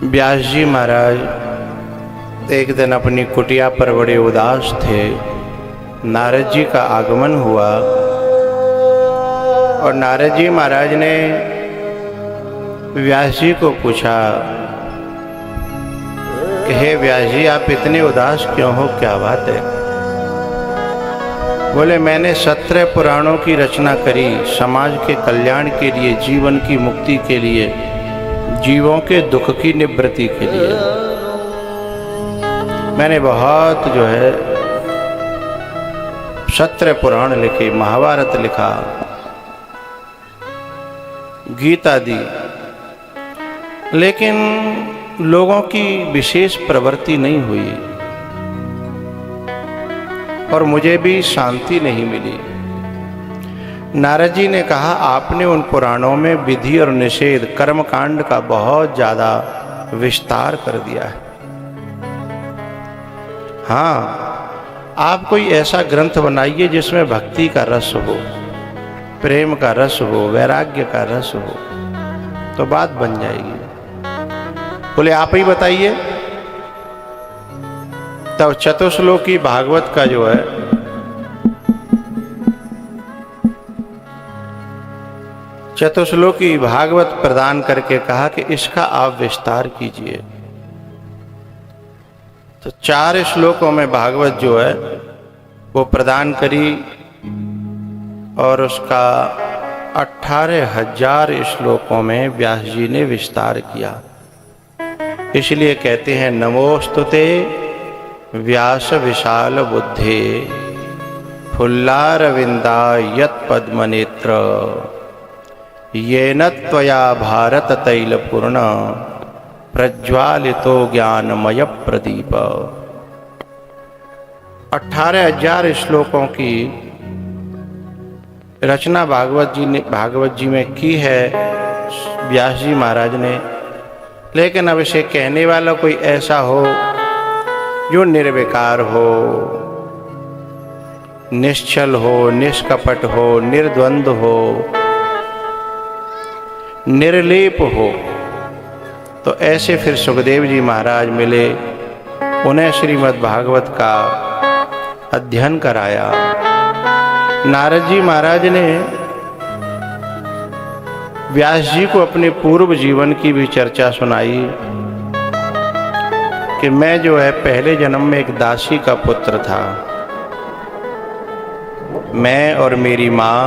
व्यास जी महाराज एक दिन अपनी कुटिया पर बड़े उदास थे। नारद जी का आगमन हुआ और नारद जी महाराज ने व्यास जी को पूछा कि हे व्यास जी, आप इतने उदास क्यों हो, क्या बात है? बोले, मैंने 17 पुराणों की रचना करी, समाज के कल्याण के लिए, जीवन की मुक्ति के लिए, जीवों के दुख की निवृत्ति के लिए। मैंने बहुत 17 पुराण लिखे, महाभारत लिखा, गीता दी, लेकिन लोगों की विशेष प्रवृत्ति नहीं हुई और मुझे भी शांति नहीं मिली। नारद जी ने कहा, आपने उन पुराणों में विधि और निषेध, कर्मकांड का बहुत ज्यादा विस्तार कर दिया है। हाँ, आप कोई ऐसा ग्रंथ बनाइए जिसमें भक्ति का रस हो, प्रेम का रस हो, वैराग्य का रस हो, तो बात बन जाएगी। बोले, आप ही बताइए। तब चतुश्लोकी भागवत का चतुश्लोकी भागवत प्रदान करके कहा कि इसका आप विस्तार कीजिए। तो 4 श्लोकों में भागवत वो प्रदान करी और उसका 18,000 श्लोकों में व्यास जी ने विस्तार किया। इसलिए कहते हैं, नमोस्तुते व्यास विशाल बुद्धे फुल्लारविंदा यत् पद्मनेत्र येन त्वया भारत तैलपूर्ण प्रज्वालितो ज्ञानमय प्रदीप। 18,000 श्लोकों की रचना भागवत जी में की है व्यास जी महाराज ने। लेकिन अब इसे कहने वाला कोई ऐसा हो जो निर्विकार हो, निश्चल हो, निष्कपट हो, निर्द्वंद हो, निर्लेप हो, तो ऐसे फिर सुखदेव जी महाराज मिले, उन्हें श्रीमद् भागवत का अध्ययन कराया। नारद जी महाराज ने व्यास जी को अपने पूर्व जीवन की भी चर्चा सुनाई कि मैं पहले जन्म में एक दासी का पुत्र था। मैं और मेरी माँ,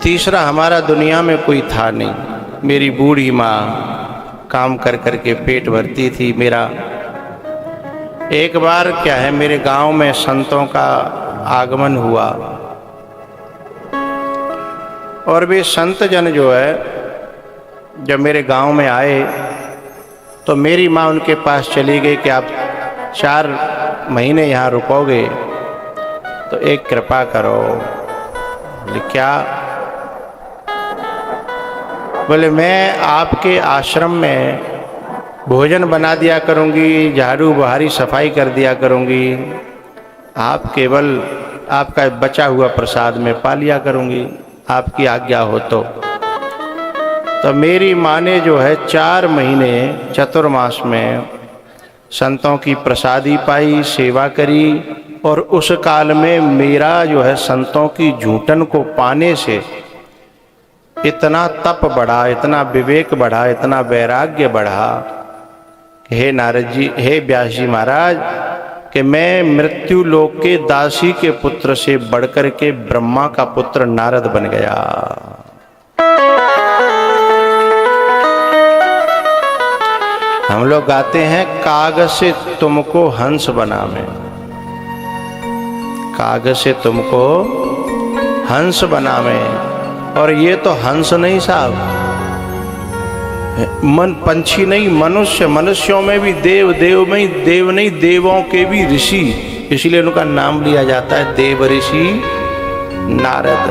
तीसरा हमारा दुनिया में कोई था नहीं। मेरी बूढ़ी माँ काम कर कर के पेट भरती थी मेरा। एक बार मेरे गांव में संतों का आगमन हुआ और वे संत जन जब मेरे गांव में आए तो मेरी माँ उनके पास चली गई कि आप 4 महीने यहाँ रुकोगे तो एक कृपा करो। बोले, क्या? बोले, मैं आपके आश्रम में भोजन बना दिया करूँगी, झाड़ू बहारी सफाई कर दिया करूँगी, आप केवल आपका बचा हुआ प्रसाद में पा लिया करूँगी, आपकी आज्ञा हो तो मेरी माँ ने 4 महीने चतुर्मास में संतों की प्रसादी पाई, सेवा करी और उस काल में मेरा संतों की झूठन को पाने से इतना तप बढ़ा, इतना विवेक बढ़ा, इतना वैराग्य बढ़ा। हे नारद जी, हे व्यास जी महाराज, कि मैं मृत्यु लोक के दासी के पुत्र से बढ़कर के ब्रह्मा का पुत्र नारद बन गया। हम लोग गाते हैं, कागज से तुमको हंस बनावे, कागज से तुमको हंस बनावे। और ये तो हंस नहीं साहब, पंछी नहीं, मनुष्य, मनुष्यों में भी देव, देव में ही देव नहीं, देवों के भी ऋषि, इसलिए उनका नाम लिया जाता है देव ऋषि नारद।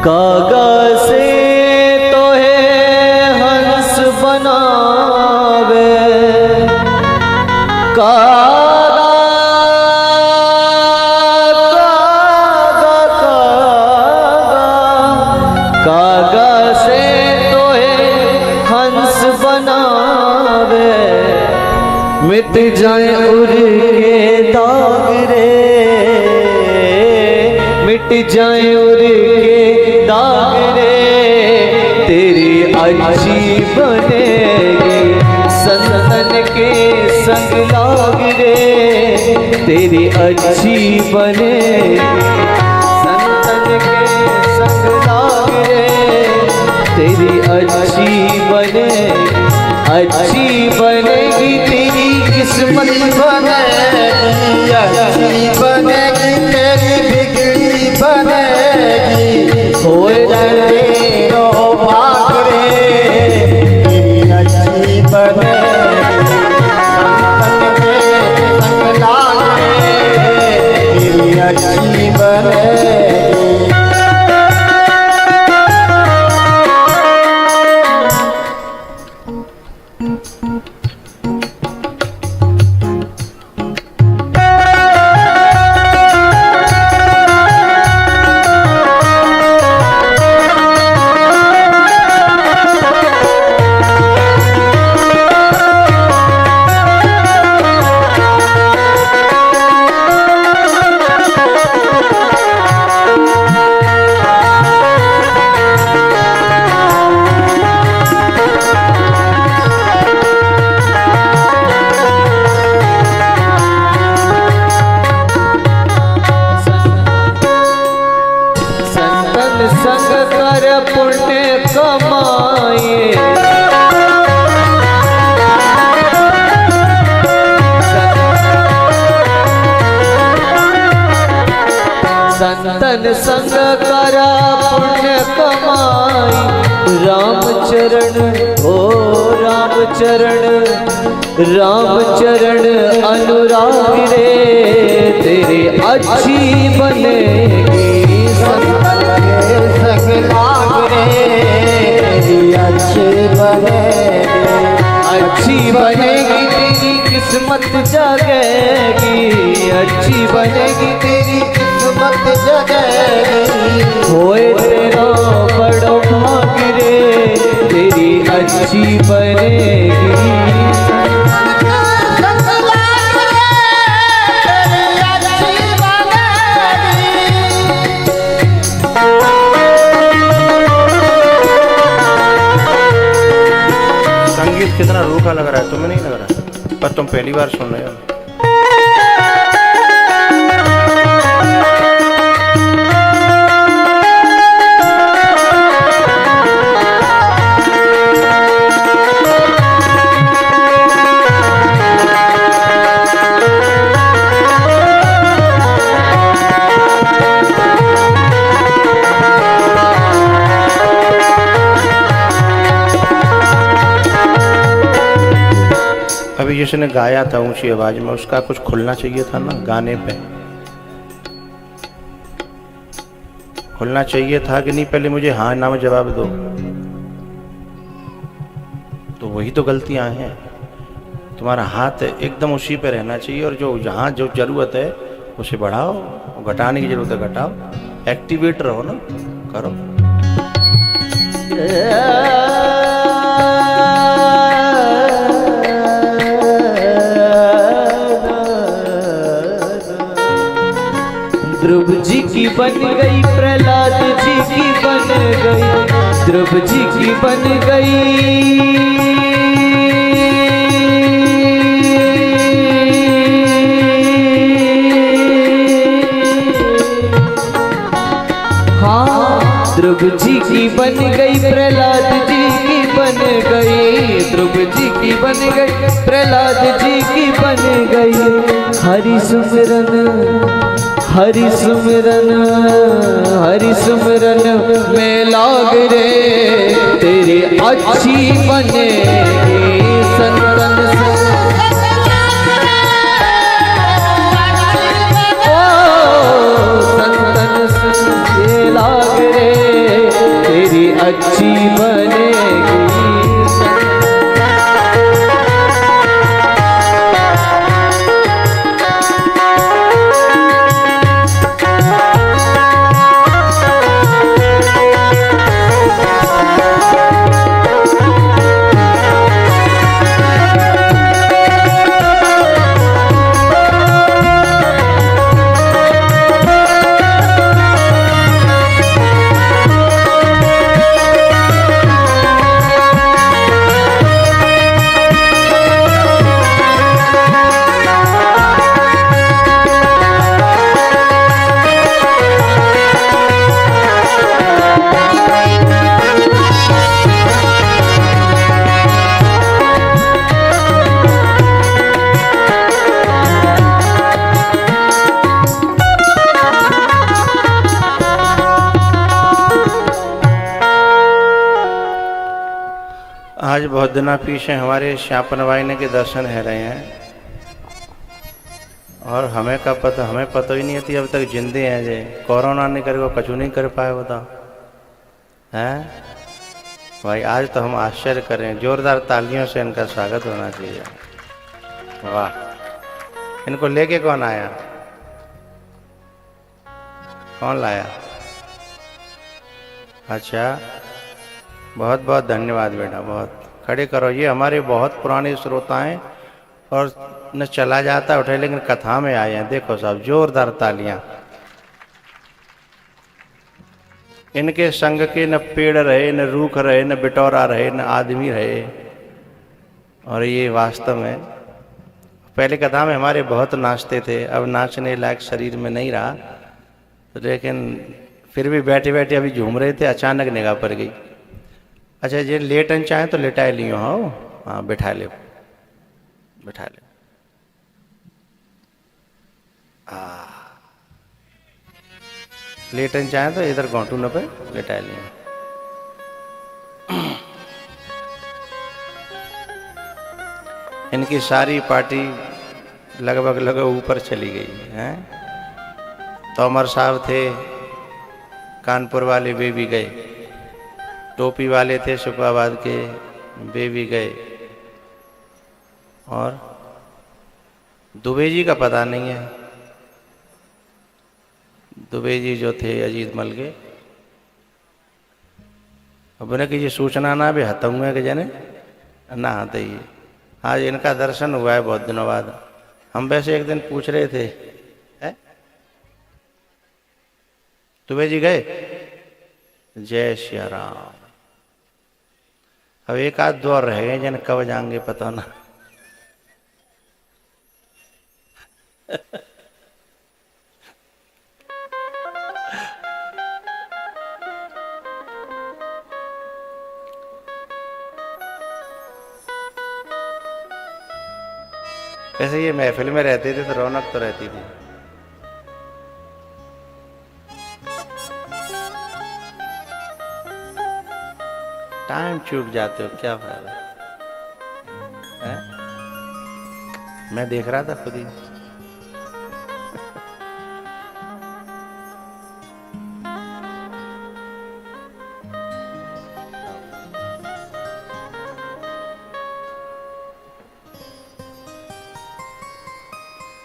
कागज से तो है हंस बनावे, कागा से तोहे हंस बनावे, मिट जाए उड़ के दाग रे, मिट जाए उड़ के दाग रे, तेरी अच्छी बनेगी संतन के संग लाग रे, तेरी अच्छी बनेगी संतन के संग लाग रे, तेरी अच्छी बनेगी तेरी किस्मत बनेगी, अच्छी बनेगी तेरी बिगड़ी बनेगी, होए रहे रो भाग रे, तेरी अच्छी बनेगी संतन के संग लाग रे, तेरी अच्छी बनेगी। संग कर पुण्य कमाए, संतन संग कर पुण्य कमाई, रामचरण हो रामचरण, रामचरण अनुराग रे, तेरी अच्छी बनेगी संतन के संग लाग रे, तेरी अच्छी बनेगी, अच्छी बनेगी तेरी किस्मत जगेगी, अच्छी बनेगी तेरी किस्मत जगेगी, होए तेरा बड़ो भाग रे, तेरी अच्छी बनेगी। संगीत कितना रूखा लग रहा है, तुम्हें नहीं लग रहा है? पर तुम पहली बार सुन रहे हो। अभी जिसने गाया था ऊंची आवाज में, उसका कुछ खुलना चाहिए था ना, गाने पे खुलना चाहिए था कि नहीं? पहले मुझे हाँ ना में जवाब दो। तो वही तो गलतियां हैं। तुम्हारा हाथ एकदम उसी पे रहना चाहिए, और जो जहाँ जो जरूरत है उसे बढ़ाओ, घटाने की जरूरत है घटाओ, एक्टिवेट रहो ना, करो। ध्रुव जी की बन गई, प्रहलाद जी की बन गई, ध्रुव जी की बन गई, हाँ ध्रुव जी की बन गई, प्रहलाद जी की बन गई, ध्रुव जी की बन गई, प्रहलाद जी की बन गई। हरि सुमिरन हरि सुमिरन हरि सुमिरन में लाग रे, तेरी अच्छी बनेगी संतन से, ओ संतन से लाग रे, तेरी अच्छी बनेगी। आज बहुत दिनों पीछे हमारे श्यापन वाहिनी के दर्शन है रहे हैं और हमें पता ही नहीं थी अब तक जिंदे हैं जे कोरोना नहीं करे वो कछु नहीं कर पाए बताओ हैं भाई। आज तो हम आश्चर्य करें, जोरदार तालियों से इनका स्वागत होना चाहिए। वाह, इनको लेके कौन आया, कौन लाया? अच्छा, बहुत बहुत धन्यवाद बेटा, बहुत। खड़े करो, ये हमारे बहुत पुराने श्रोता हैं और न चला जाता उठे लेकिन कथा में आए हैं। देखो साहब, जोरदार तालियां। इनके संग के न पेड़ रहे, न रूख रहे, न बिटौरा रहे, न आदमी रहे। और ये वास्तव में पहले कथा में हमारे बहुत नाचते थे, अब नाचने लायक शरीर में नहीं रहा, लेकिन फिर भी बैठे बैठे अभी झूम रहे थे, अचानक निगाह पड़ गई। अच्छा, ये लेटन चाहे तो लेटाए लियो। हाँ, बैठा ले, बैठा ले। लेटन चाहे तो इधर घोंटू न पे लेटाए लियो। इनकी सारी पार्टी लगभग ऊपर चली गई है। तोमर साहब थे कानपुर वाले, वे भी गए। टोपी वाले थे शुक्राबाद के, वे भी गए। और दुबे जी का पता नहीं है। दुबे जी जो थे अजीत मल के, अब उन्हें कि सूचना ना भी हतंगे के जने ना हते ही। आज इनका दर्शन हुआ है बहुत दिनों बाद। हम वैसे एक दिन पूछ रहे थे, दुबे जी गए? जय श्री राम। अब एक आध दौर रह गए जन कब जाएंगे पता ना। ऐसे ये महफिल में रहते थे तो रौनक तो रहती थी। टाइम चूक जाते हो, क्या फायदा है? मैं देख रहा था खुद ही।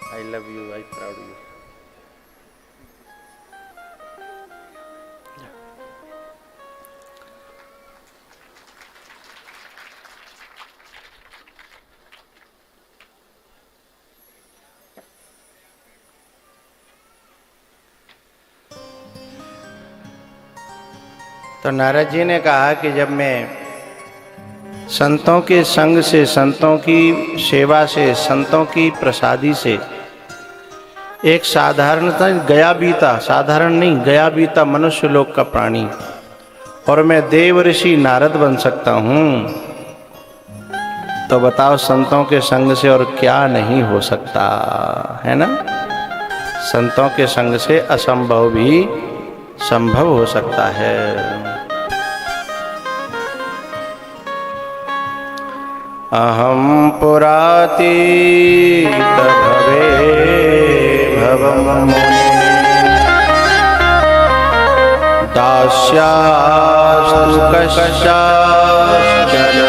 I love you, I proud you. तो नारद जी ने कहा कि जब मैं संतों के संग से, संतों की सेवा से, संतों की प्रसादी से एक साधारणता गया बीता, साधारण नहीं गया बीता मनुष्य लोक का प्राणी, और मैं देव ऋषि नारद बन सकता हूँ, तो बताओ संतों के संग से और क्या नहीं हो सकता है ना। संतों के संग से असंभव भी संभव हो सकता है। अहम पुरातीत भवे भवम मुने दास्यास्तु कश्चाश्चन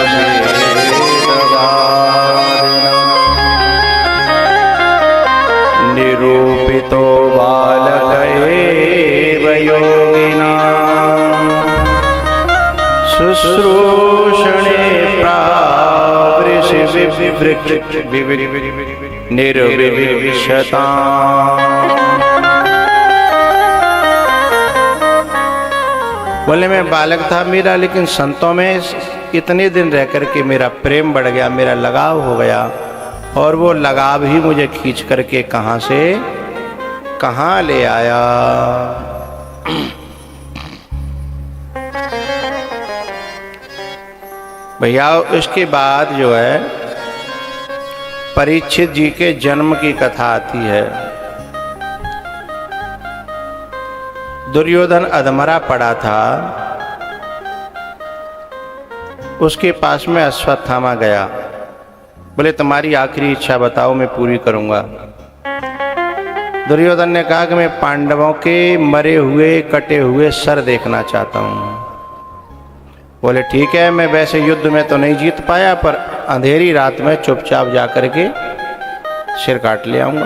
वेदवादिनां निरूपितो बालक एव योगिनां शुश्रूषणे निर्विशता। बोले मैं बालक था मेरा, लेकिन संतों में इतने दिन रह करके मेरा प्रेम बढ़ गया, मेरा लगाव हो गया, और वो लगाव ही मुझे खींच करके कहाँ से कहाँ ले आया। भैया उसके बाद जो है परीक्षित जी के जन्म की कथा आती है। दुर्योधन अधमरा पड़ा था उसके पास में अश्वत्थामा गया। बोले तुम्हारी आखिरी इच्छा बताओ, मैं पूरी करूंगा। दुर्योधन ने कहा कि मैं पांडवों के मरे हुए कटे हुए सर देखना चाहता हूं। बोले ठीक है, मैं वैसे युद्ध में तो नहीं जीत पाया, पर अंधेरी रात में चुपचाप जाकर के सिर काट ले आऊंगा।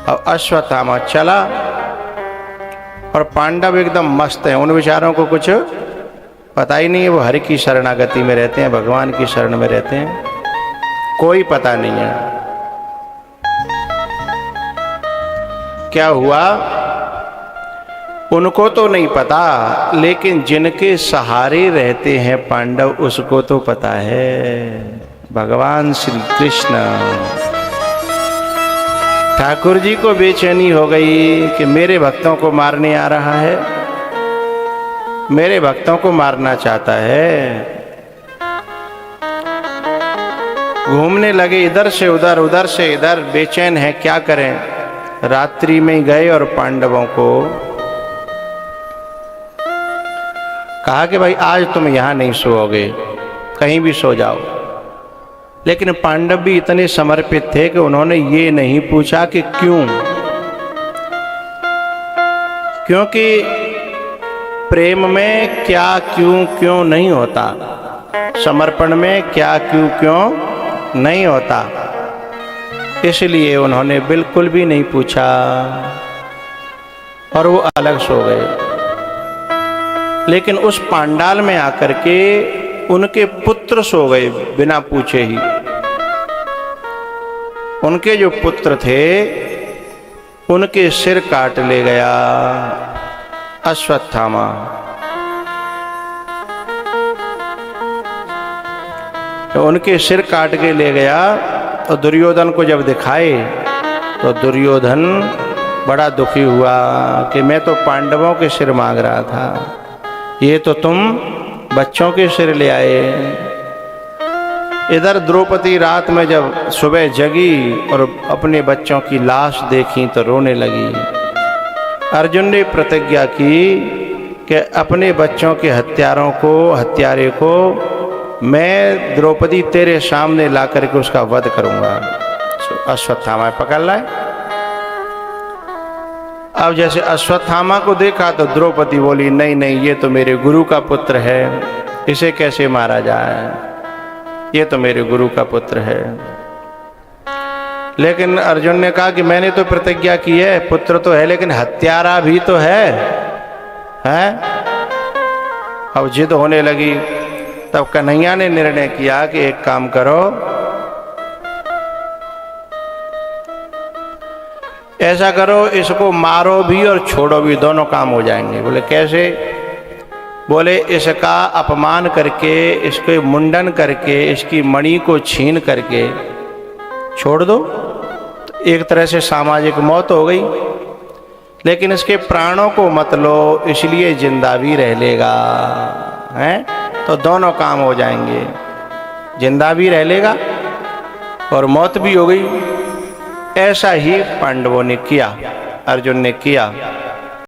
अब अश्वत्थामा चला और पांडव एकदम मस्त हैं, उन बेचारों को कुछ पता ही नहीं है, वो हरि की शरणागति में रहते हैं, भगवान की शरण में रहते हैं, कोई पता नहीं है क्या हुआ। उनको तो नहीं पता, लेकिन जिनके सहारे रहते हैं पांडव उसको तो पता है, भगवान श्री कृष्ण। ठाकुर जी को बेचैनी हो गई कि मेरे भक्तों को मारने आ रहा है, मेरे भक्तों को मारना चाहता है। घूमने लगे इधर से उधर, उधर से इधर, बेचैन है, क्या करें। रात्रि में गए और पांडवों को कहा कि भाई आज तुम यहां नहीं सोओगे, कहीं भी सो जाओ। लेकिन पांडव भी इतने समर्पित थे कि उन्होंने ये नहीं पूछा कि क्यों, क्योंकि प्रेम में क्या क्यों क्यों नहीं होता, समर्पण में क्या क्यों क्यों नहीं होता। इसलिए उन्होंने बिल्कुल भी नहीं पूछा और वो अलग सो गए। लेकिन उस पांडाल में आकर के उनके पुत्र सो गए बिना पूछे ही। उनके जो पुत्र थे उनके सिर काट ले गया अश्वत्थामा। तो उनके सिर काट के ले गया तो दुर्योधन को जब दिखाए तो दुर्योधन बड़ा दुखी हुआ कि मैं तो पांडवों के सिर मांग रहा था, ये तो तुम बच्चों के सिर ले आए। इधर द्रौपदी रात में जब सुबह जगी और अपने बच्चों की लाश देखी तो रोने लगी। अर्जुन ने प्रतिज्ञा की कि अपने बच्चों के हत्यारे को मैं द्रौपदी तेरे सामने ला करके उसका वध करूंगा। अश्वत्थामा पकड़ लाए। अब जैसे अश्वत्थामा को देखा तो द्रौपदी बोली नहीं नहीं, ये तो मेरे गुरु का पुत्र है, इसे कैसे मारा जाए, ये तो मेरे गुरु का पुत्र है। लेकिन अर्जुन ने कहा कि मैंने तो प्रतिज्ञा की है, पुत्र तो है लेकिन हत्यारा भी तो है, हैं? अब जिद होने लगी। तब कन्हैया ने निर्णय किया कि एक काम करो, ऐसा करो इसको मारो भी और छोड़ो भी, दोनों काम हो जाएंगे। बोले कैसे? बोले इसका अपमान करके, इसके मुंडन करके, इसकी मणि को छीन करके छोड़ दो तो एक तरह से सामाजिक मौत हो गई, लेकिन इसके प्राणों को मत लो, इसलिए जिंदा भी रह लेगा, हैं? तो दोनों काम हो जाएंगे, जिंदा भी रह लेगा और मौत भी हो गई। ऐसा ही पांडवों ने किया, अर्जुन ने किया।